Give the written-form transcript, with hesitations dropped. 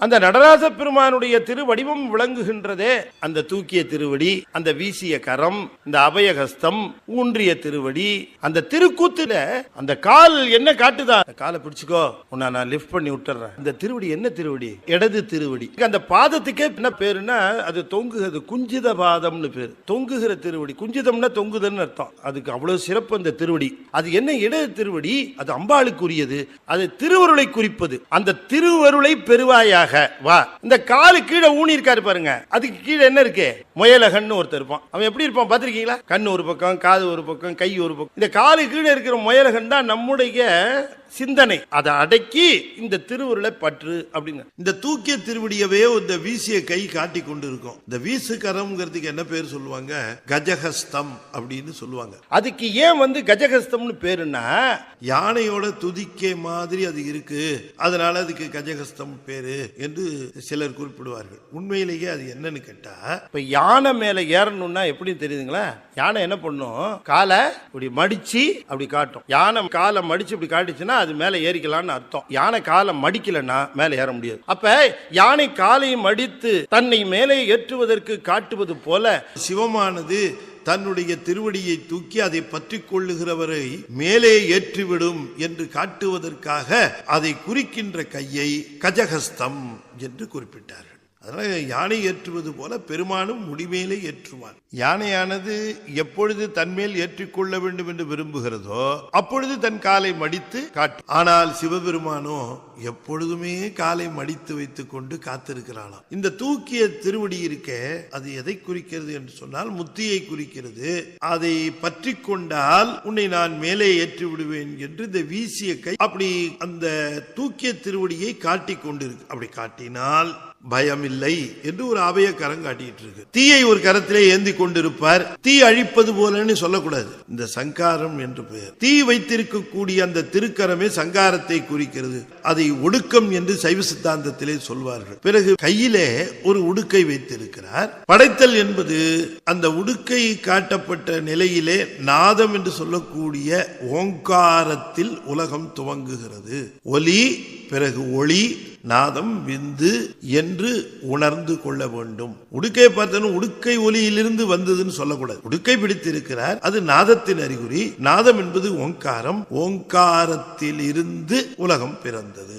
அந்த நடராஜ பெருமானுடைய திருவடிவம் விளங்குகின்றதே அந்த தூக்கிய திருவடி, அந்த வீசிய கரம், இந்த அபயஹஸ்தம், ஊன்றிய திருவடி, அந்த திருக்கூத்துல அந்த கால் என்ன காட்டுதா, காலை பிடிச்சுக்கோ உன்னை நான் லிஃப்ட் பண்ணி விட்டுறேன். இந்த திருவடி என்ன திருவடி? இடது திருவடி. அந்த பாதத்துக்கே என்ன பேருன்னா அது தொங்குகிறது, குஞ்சித பாதம்னு பேரு. தொங்குகிற திருவடி, குஞ்சிதம்னா தொங்குதன்னு அர்த்தம். அதுக்கு அவ்வளவு சிறப்பு அந்த திருவடி. அது என்ன இடது திருவடி? அது அம்பாளுக்குரியது, அது திருவருளை குறிப்பது. அந்த திருவருளை பெறுவாயாக வா. இந்த காலு கீழே ஊனி இருக்காரு பாருங்க, அதுக்கு கீழே என்ன இருக்கு? முயலகன்னு ஒருத்தர் இருப்பான். அவன் எப்படி இருப்பான் பாத்திருக்கீங்களா? கண்ணு ஒரு பக்கம், காது ஒரு பக்கம், கை ஒரு பக்கம். இந்த காலு கீழே இருக்கிற முயலகன் தான் நம்முடைய சிந்தனை. அதை அடக்கி இந்த திருவுருளை பற்று அப்படின்னு இந்த தூக்கிய திருவடியவே இந்த வீசிய கை காட்டி கொண்டு இருக்கும். இந்த வீசு கரம்ங்கிறதுக்கு என்ன பேர் சொல்லுவாங்க? கஜஹஸ்தம் அப்படின்னு சொல்லுவாங்க. அதுக்கு ஏன் கஜஹஸ்தம்னு பேருன்னா, யானையோட துதிக்கை மாதிரி அது இருக்கு, அதனால அதுக்கு கஜஹஸ்தம் பேரு என்று சிலர் குறிப்பிடுவார்கள். உண்மையிலேயே அது என்னன்னு கேட்டா, இப்ப யானை மேல ஏறணும்னா எப்படி தெரியுதுங்களா? யானை என்ன பண்ணும்? காலை இப்படி மடிச்சு அப்படி காட்டும். யானை காலை மடிச்சு இப்படி காட்டுச்சுன்னா அது மேல ஏறிக்கலாம்னு அர்த்தம். யானை காலை மடிக்கலன்னா மேல ஏற முடியாது. அப்ப யானை காலை மடித்து தன்னை மேலே ஏற்றுவதற்கு காட்டுவது போல சிவமானது தன்னுடைய திருவடியை தூக்கி அதை பற்றி கொள்ளுகிறவரை மேலே ஏற்றிவிடும் என்று காட்டுவதற்காக அதை குறிக்கின்ற கையை கஜஹஸ்தம் என்று குறிப்பிட்டார்கள். அதனால யானை ஏற்றுவது போல பெருமானும் முடிமேலே ஏற்றுவான். யானையானது எப்பொழுது தன்மேல் ஏற்றிக்கொள்ள வேண்டும் என்று விரும்புகிறதோ அப்பொழுது தன் காலை மடித்து காட்டும். ஆனால் சிவபெருமானோ எப்பொழுதுமே காலை மடித்து வைத்துக் கொண்டு காத்திருக்கிறானாம். இந்த தூக்கிய திருவடி இருக்க, அது எதை குறிக்கிறது என்று சொன்னால் முத்தியை குறிக்கிறது. அதை பற்றி கொண்டால் உன்னை நான் மேலே ஏற்றி விடுவேன் என்று இந்த வீசிய கை அப்படி அந்த தூக்கிய திருவடியை காட்டி கொண்டிருக்கு. அப்படி காட்டினால் பயமில்லை என்று ஒரு அபய கரம் காட்டிட்டு இருக்கு. தீயை ஒரு கரத்திலே ஏந்தி கொண்டிருப்பார். தீ அழிப்பது போலன்னு சொல்லக்கூடாது. இந்த சங்காரம் என்று பெயர். தீ வைத்திருக்கக்கூடிய அந்த திருக்கரமே சங்காரத்தை குறிக்கிறது. அதை ஒடுக்கம் என்று சைவ சித்தாந்தத்திலே சொல்வார்கள். பிறகு கையிலே ஒரு உடுக்கை வைத்திருக்கிறார். படைத்தல் என்பது அந்த உடுக்கை காட்டப்பட்ட நிலையிலே நாதம் என்று சொல்லக்கூடிய ஓங்காரத்தில் உலகம் துவங்குகிறது. ஒலி, பிறகு ஒளி, நாதம், விந்து என்று உணர்ந்து கொள்ள வேண்டும். உடுக்கை பார்த்தாலும் உடுக்கை ஒலியிலிருந்து வந்ததுன்னு சொல்லக்கூடாது. உடுக்கை பிடித்திருக்கிறார், அது நாதத்தின் அறிகுறி. நாதம் என்பது ஓங்காரம். ஓங்காரத்தில் இருந்து உலகம் பிறந்தது.